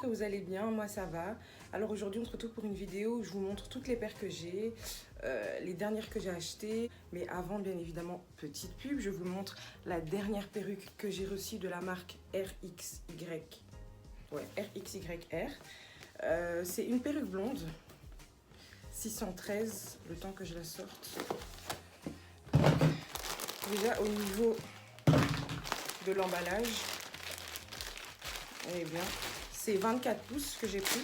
que vous allez bien, moi ça va. Alors aujourd'hui on se retrouve pour une vidéo où je vous montre toutes les paires que j'ai, les dernières que j'ai achetées. Mais avant bien évidemment, petite pub, je vous montre la dernière perruque que j'ai reçue de la marque RXY. Ouais, RXYR. C'est une perruque blonde, 613, le temps que je la sorte. Déjà au niveau de l'emballage, eh bien, c'est 24 pouces que j'ai pris.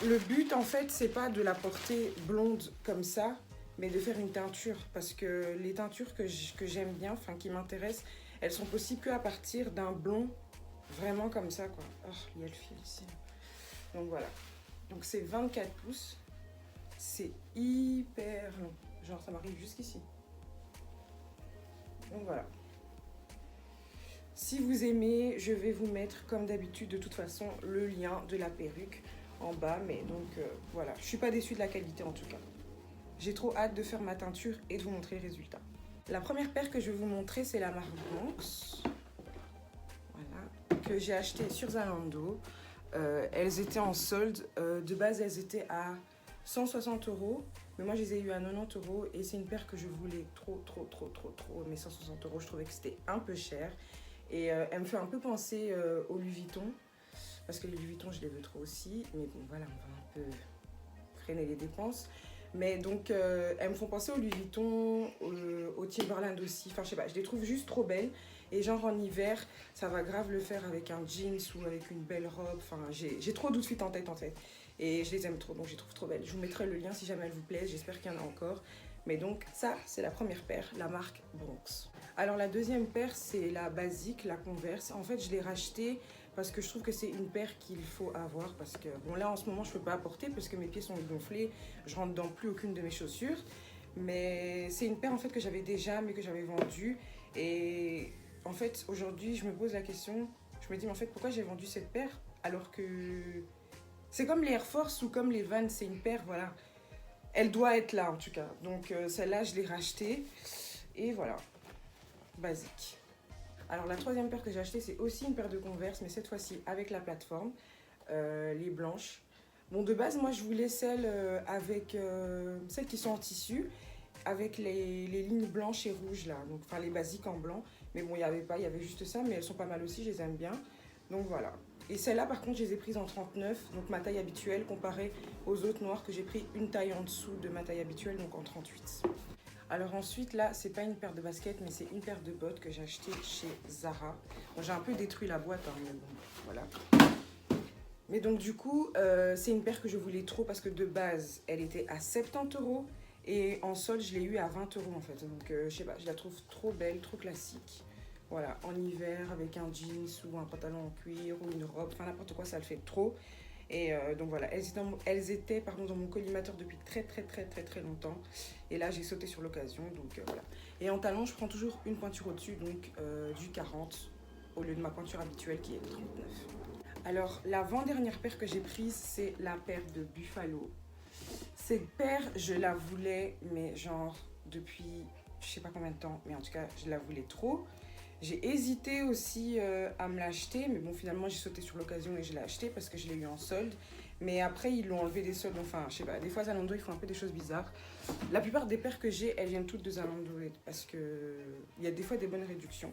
Le but, en fait, c'est pas de la porter blonde comme ça, mais de faire une teinture. Parce que les teintures que j'aime bien, enfin qui m'intéressent, elles sont possibles qu'à partir d'un blond vraiment comme ça, quoi. Oh, il y a le fil ici. Donc voilà. Donc c'est 24 pouces. C'est hyper long. Genre, ça m'arrive jusqu'ici. Donc voilà. Si vous aimez, je vais vous mettre comme d'habitude de toute façon le lien de la perruque en bas. Mais donc voilà, je suis pas déçue de la qualité en tout cas. J'ai trop hâte de faire ma teinture et de vous montrer le résultat. La première paire que je vais vous montrer, c'est la marque Banks. Voilà, que j'ai acheté sur Zalando. Elles étaient en solde. De base, elles étaient à 160 €. Mais moi, je les ai eu à 90 €. Et c'est une paire que je voulais trop. Mais 160 €, je trouvais que c'était un peu cher. Et elle me fait un peu penser au Louis Vuitton. Parce que les Louis Vuitton, je les veux trop aussi. Mais bon, voilà, on va un peu freiner les dépenses. Mais donc, elles me font penser au Louis Vuitton, au Timberland aussi. Enfin, je sais pas, je les trouve juste trop belles. Et genre en hiver, ça va grave le faire avec un jeans ou avec une belle robe. Enfin, j'ai trop d'outfits en tête. Et je les aime trop, donc je les trouve trop belles. Je vous mettrai le lien si jamais elles vous plaisent. J'espère qu'il y en a encore. Mais donc, ça, c'est la première paire, la marque Bronx. Alors, la deuxième paire, c'est la basique, la Converse. En fait, je l'ai rachetée parce que je trouve que c'est une paire qu'il faut avoir. Parce que, bon, là, en ce moment, je ne peux pas porter parce que mes pieds sont gonflés. Je rentre dans plus aucune de mes chaussures. Mais c'est une paire, en fait, que j'avais déjà, mais que j'avais vendue. Et en fait, aujourd'hui, je me pose la question. Je me dis, mais en fait, pourquoi j'ai vendu cette paire alors que c'est comme les Air Force ou comme les Vans, c'est une paire, voilà. Elle doit être là, en tout cas. Donc, celle-là, je l'ai rachetée. Et voilà, basique. Alors, la troisième paire que j'ai achetée, c'est aussi une paire de Converse, mais cette fois-ci avec la plateforme, les blanches. Bon, de base, moi, je voulais celles avec celles qui sont en tissu, avec les lignes blanches et rouges, là. Donc, enfin, les basiques en blanc. Mais bon, il n'y avait pas, il y avait juste ça, mais elles sont pas mal aussi, je les aime bien. Donc, voilà. Et celles-là, par contre, je les ai prises en 39, donc ma taille habituelle, comparée aux autres noires que j'ai pris une taille en dessous de ma taille habituelle, donc en 38. Alors ensuite, là, c'est pas une paire de baskets, mais c'est une paire de bottes que j'ai achetée chez Zara. Bon, j'ai un peu détruit la boîte, hein, mais bon, voilà. Mais donc du coup, c'est une paire que je voulais trop parce que de base, elle était à 70 €. Et en solde, je l'ai eu à 20 € en fait. Donc je sais pas, je la trouve trop belle, trop classique. Voilà, en hiver avec un jeans ou un pantalon en cuir ou une robe, enfin n'importe quoi, ça le fait trop. Et donc voilà, elles étaient dans mon collimateur depuis très longtemps. Et là, j'ai sauté sur l'occasion, donc voilà. Et en talon, je prends toujours une pointure au-dessus, donc du 40, au lieu de ma pointure habituelle qui est de 39. Alors, l'avant-dernière paire que j'ai prise, c'est la paire de Buffalo. Cette paire, je la voulais, mais genre depuis je sais pas combien de temps, mais en tout cas, je la voulais trop. J'ai hésité aussi à me l'acheter, mais bon, finalement, j'ai sauté sur l'occasion et je l'ai acheté parce que je l'ai eu en solde. Mais après, ils l'ont enlevé des soldes, enfin, je sais pas, des fois, Zalando, ils font un peu des choses bizarres. La plupart des paires que j'ai, elles viennent toutes de Zalando parce qu'il y a des fois des bonnes réductions.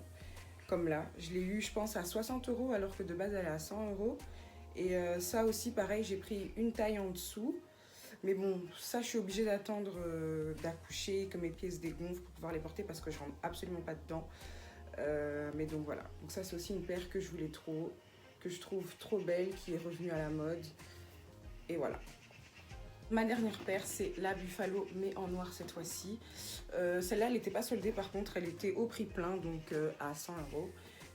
Comme là, je l'ai eu, je pense, à 60 € alors que de base, elle est à 100 €. Et ça aussi, pareil, j'ai pris une taille en dessous. Mais bon, ça, je suis obligée d'attendre d'accoucher, que mes pieds se dégonflent pour pouvoir les porter parce que je rentre absolument pas dedans. Mais donc voilà, donc ça c'est aussi une paire que je voulais trop, que je trouve trop belle, qui est revenue à la mode. Et voilà. Ma dernière paire, c'est la Buffalo, mais en noir cette fois-ci. Celle-là, elle n'était pas soldée par contre, elle était au prix plein, donc à 100 €.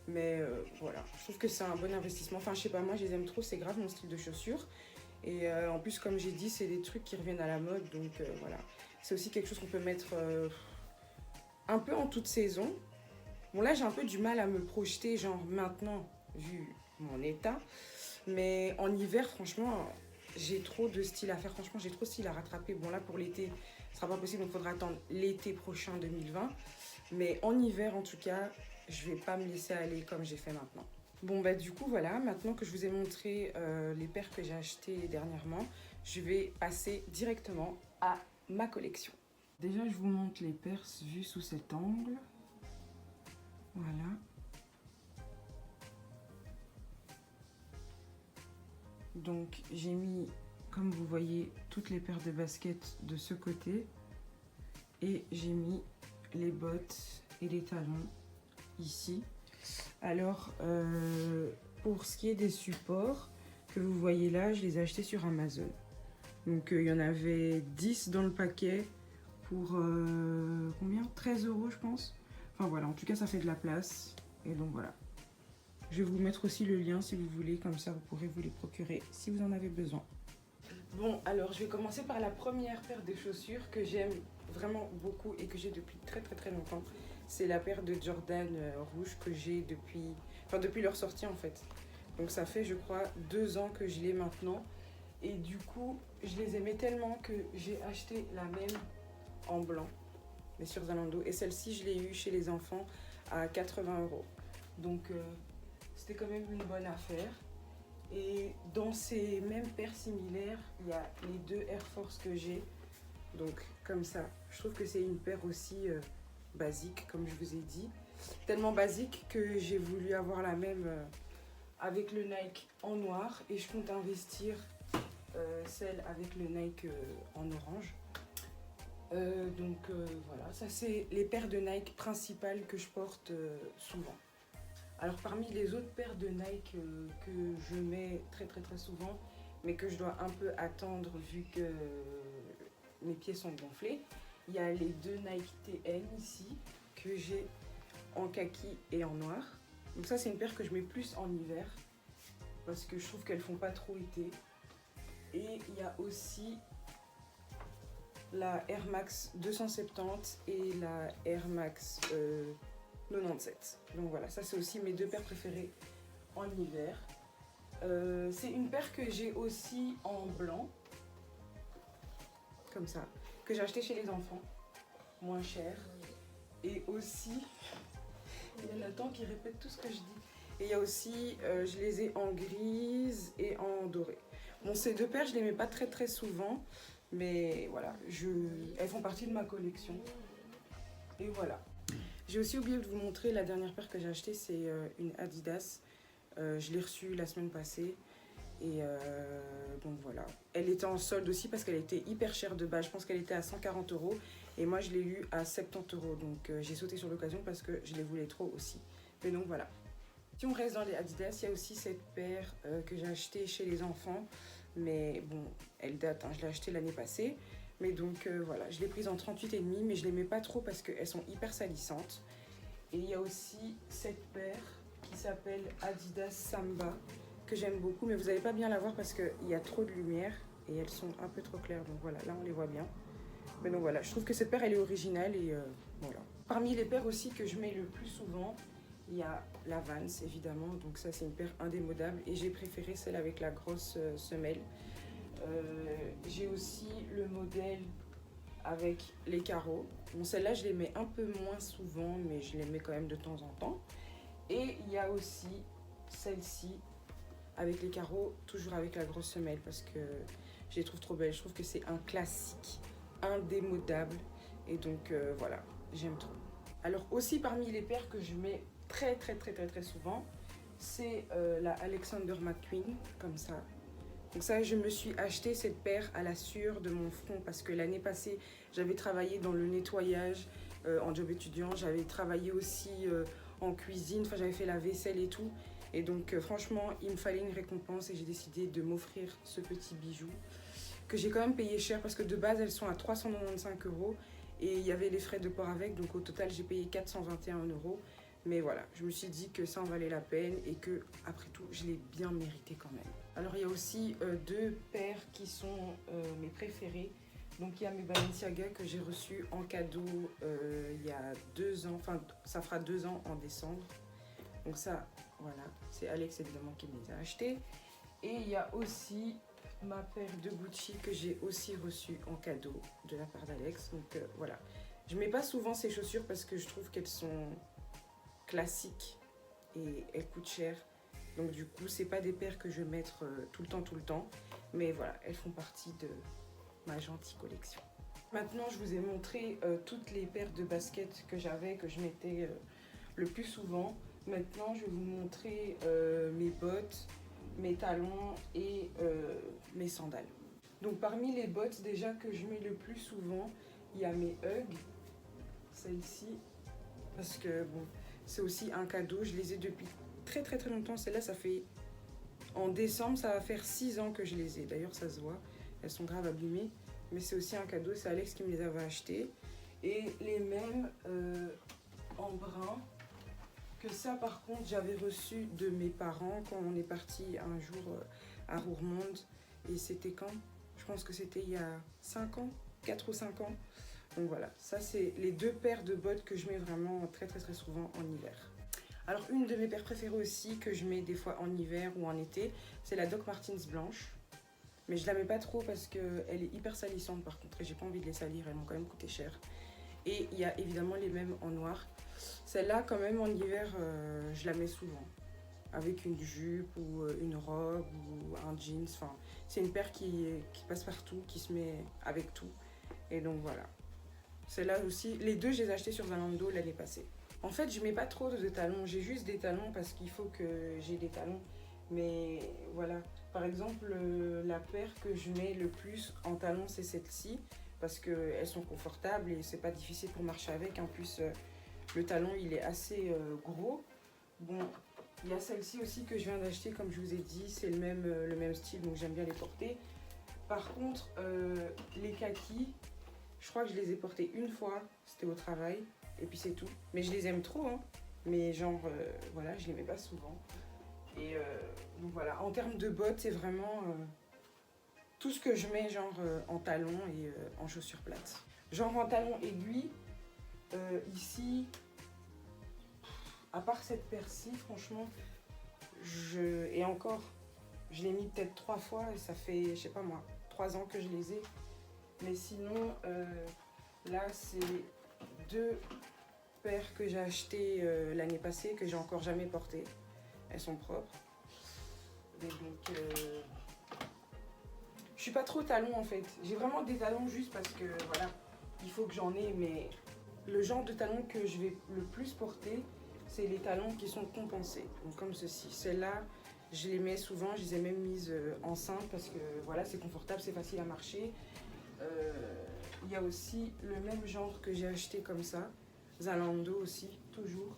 Mais voilà, je trouve que c'est un bon investissement. Enfin, je sais pas, moi je les aime trop, c'est grave mon style de chaussures. Et en plus, comme j'ai dit, c'est des trucs qui reviennent à la mode, donc voilà. C'est aussi quelque chose qu'on peut mettre un peu en toute saison. Bon, là, j'ai un peu du mal à me projeter, genre maintenant, vu mon état. Mais en hiver, franchement, j'ai trop de style à faire. Franchement, j'ai trop de style à rattraper. Bon, là, pour l'été, ce sera pas possible, donc il faudra attendre l'été prochain, 2020. Mais en hiver, en tout cas, je vais pas me laisser aller comme j'ai fait maintenant. Bon bah du coup voilà, maintenant que je vous ai montré les paires que j'ai achetées dernièrement, je vais passer directement à ma collection. Déjà je vous montre les paires vues sous cet angle. Voilà. Donc j'ai mis, comme vous voyez, toutes les paires de baskets de ce côté. Et j'ai mis les bottes et les talons ici. Alors, pour ce qui est des supports que vous voyez là, je les ai achetés sur Amazon. Donc, il y en avait 10 dans le paquet pour combien? 13 € je pense. Enfin voilà, en tout cas ça fait de la place. Et donc voilà. Je vais vous mettre aussi le lien si vous voulez, comme ça vous pourrez vous les procurer si vous en avez besoin. Bon, alors je vais commencer par la première paire de chaussures que j'aime vraiment beaucoup et que j'ai depuis très longtemps. C'est la paire de Jordan rouge que j'ai depuis leur sortie en fait. Donc ça fait je crois 2 ans que je l'ai maintenant. Et du coup, je les aimais tellement que j'ai acheté la même en blanc, mais sur Zalando. Et celle-ci, je l'ai eue chez les enfants à 80 €. Donc c'était quand même une bonne affaire. Et dans ces mêmes paires similaires, il y a les 2 Air Force que j'ai. Donc comme ça, je trouve que c'est une paire aussi basique, comme je vous ai dit. Tellement basique que j'ai voulu avoir la même avec le Nike en noir. Et je compte investir celle avec le Nike en orange. Voilà, ça c'est les paires de Nike principales que je porte souvent. Alors parmi les autres paires de Nike que je mets très souvent, mais que je dois un peu attendre vu que mes pieds sont gonflés, il y a les 2 Nike TN ici que j'ai en kaki et en noir. Donc ça c'est une paire que je mets plus en hiver parce que je trouve qu'elles font pas trop été. Et il y a aussi la Air Max 270 et la Air Max 97. Donc voilà, ça c'est aussi mes 2 paires préférées en hiver. C'est une paire que j'ai aussi en blanc, comme ça, que j'ai acheté chez les enfants, moins cher. Et aussi, il y a Nathan qui répète tout ce que je dis. Et il y a aussi, je les ai en grise et en doré. Bon, ces 2 paires, je les mets pas très souvent, mais voilà, elles font partie de ma collection. Et voilà. J'ai aussi oublié de vous montrer la dernière paire que j'ai achetée, c'est une Adidas. Je l'ai reçue la semaine passée. Et donc voilà. Elle était en solde aussi parce qu'elle était hyper chère de base. Je pense qu'elle était à 140 €. Et moi, je l'ai eu à 70 €. Donc j'ai sauté sur l'occasion parce que je les voulais trop aussi. Mais donc voilà. Si on reste dans les Adidas, il y a aussi cette paire que j'ai achetée chez les enfants. Mais bon, elle date, hein, je l'ai achetée l'année passée. Mais donc voilà, je l'ai prise en 38,5, mais je ne les mets pas trop parce qu'elles sont hyper salissantes. Et il y a aussi cette paire qui s'appelle Adidas Samba, que j'aime beaucoup, mais vous n'allez pas bien la voir parce qu'il y a trop de lumière et elles sont un peu trop claires. Donc voilà, là on les voit bien. Mais donc voilà, je trouve que cette paire elle est originale et voilà. Parmi les paires aussi que je mets le plus souvent, il y a la Vans évidemment, donc ça c'est une paire indémodable et j'ai préféré celle avec la grosse semelle. J'ai aussi le modèle avec les carreaux. Bon, celle-là je les mets un peu moins souvent, mais je les mets quand même de temps en temps. Et il y a aussi celle-ci avec les carreaux, toujours avec la grosse semelle parce que je les trouve trop belles. Je trouve que c'est un classique indémodable et donc voilà, j'aime trop. Alors aussi parmi les paires que je mets très souvent, c'est la Alexander McQueen, comme ça. Donc ça, je me suis acheté cette paire à la sueur de mon front parce que l'année passée, j'avais travaillé dans le nettoyage en job étudiant. J'avais travaillé aussi en cuisine, enfin j'avais fait la vaisselle et tout. Et donc franchement, il me fallait une récompense et j'ai décidé de m'offrir ce petit bijou que j'ai quand même payé cher parce que de base, elles sont à 395 € et il y avait les frais de port avec. Donc au total, j'ai payé 421 €. Mais voilà, je me suis dit que ça en valait la peine et que après tout, je l'ai bien mérité quand même. Alors il y a aussi 2 paires qui sont mes préférées. Donc il y a mes Balenciaga que j'ai reçus en cadeau il y a 2 ans, enfin ça fera 2 ans en décembre. Donc ça, voilà, c'est Alex évidemment qui me les a achetés. Et il y a aussi ma paire de Gucci que j'ai aussi reçue en cadeau de la part d'Alex. Donc voilà, je mets pas souvent ces chaussures parce que je trouve qu'elles sont classiques et elles coûtent cher. Donc du coup, c'est pas des paires que je vais mettre tout le temps. Mais voilà, elles font partie de ma gentille collection. Maintenant, je vous ai montré toutes les paires de baskets que j'avais, que je mettais le plus souvent. Maintenant, je vais vous montrer mes bottes, mes talons et mes sandales. Donc parmi les bottes déjà que je mets le plus souvent, il y a mes Ugg, celle-ci, parce que bon, c'est aussi un cadeau, je les ai depuis très longtemps. Celle-là, ça fait, en décembre, ça va faire 6 ans que je les ai. D'ailleurs, ça se voit, elles sont grave abîmées, mais c'est aussi un cadeau, c'est Alex qui me les avait achetées. Et les mêmes en brun, que ça par contre, j'avais reçu de mes parents quand on est parti un jour à Roermond. Et c'était quand? Je pense que c'était il y a 5 ans, 4 ou 5 ans. Donc voilà, ça c'est les 2 paires de bottes que je mets vraiment très souvent en hiver. Alors une de mes paires préférées aussi que je mets des fois en hiver ou en été, c'est la Doc Martens blanche. Mais je la mets pas trop parce qu'elle est hyper salissante par contre et j'ai pas envie de les salir, elles m'ont quand même coûté cher. Et il y a évidemment les mêmes en noir. Celle-là quand même en hiver, je la mets souvent. Avec une jupe ou une robe ou un jeans. Enfin, c'est une paire qui passe partout, qui se met avec tout. Et donc voilà. Celle-là aussi, les 2 je les ai achetées sur Zalando l'année passée. En fait, je mets pas trop de talons. J'ai juste des talons parce qu'il faut que j'ai des talons. Mais voilà. Par exemple, la paire que je mets le plus en talons, c'est celle-ci. Parce qu'elles sont confortables et c'est pas difficile pour marcher avec. En plus, le talon, il est assez gros. Bon. Il y a celle-ci aussi que je viens d'acheter, comme je vous ai dit, c'est le même style, donc j'aime bien les porter. Par contre, les kakis, je crois que je les ai portés une fois, c'était au travail, et puis c'est tout. Mais je les aime trop, hein. Mais genre, voilà, je les mets pas souvent. Et donc voilà, en termes de bottes, c'est vraiment tout ce que je mets genre en talons et en chaussures plates. Genre en talons aiguilles, ici... À part cette paire-ci, franchement, et encore, je l'ai mis peut-être 3 fois et ça fait, je sais pas moi, 3 ans que je les ai. Mais sinon, là, c'est 2 paires que j'ai achetées l'année passée, que j'ai encore jamais portées. Elles sont propres. Et donc, je suis pas trop talon en fait. J'ai vraiment des talons juste parce que, voilà, il faut que j'en ai. Mais le genre de talons que je vais le plus porter, c'est les talons qui sont compensés, donc comme ceci. Celles-là, je les mets souvent, je les ai même mises enceintes parce que voilà, c'est confortable, c'est facile à marcher. Il y a aussi le même genre que j'ai acheté comme ça, Zalando aussi, toujours.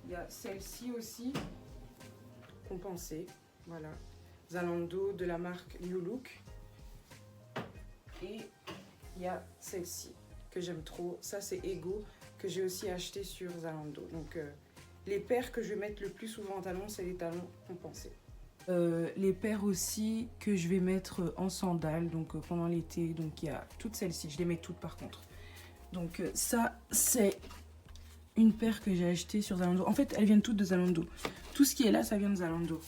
Il y a celle-ci aussi, compensée, voilà. Zalando de la marque New Look. Et il y a celle-ci que j'aime trop, ça c'est Ego, que j'ai aussi acheté sur Zalando. Donc les paires que je vais mettre le plus souvent en talons, c'est les talons compensés. Les paires aussi que je vais mettre en sandales, donc pendant l'été, donc il y a toutes celles-ci, je les mets toutes par contre. Donc ça c'est une paire que j'ai achetée sur Zalando. En fait, elles viennent toutes de Zalando. Tout ce qui est là, ça vient de Zalando.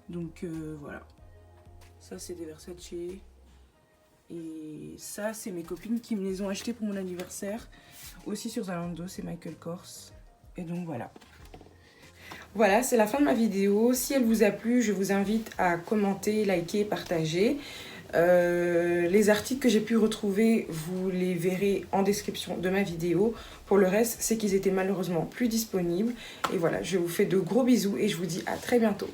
Donc voilà. Ça c'est des Versace. Et ça, c'est mes copines qui me les ont achetées pour mon anniversaire. Aussi sur Zalando, c'est Michael Kors. Et donc voilà. Voilà, c'est la fin de ma vidéo. Si elle vous a plu, je vous invite à commenter, liker, partager. Les articles que j'ai pu retrouver, vous les verrez en description de ma vidéo. Pour le reste, c'est qu'ils étaient malheureusement plus disponibles. Et voilà, je vous fais de gros bisous et je vous dis à très bientôt.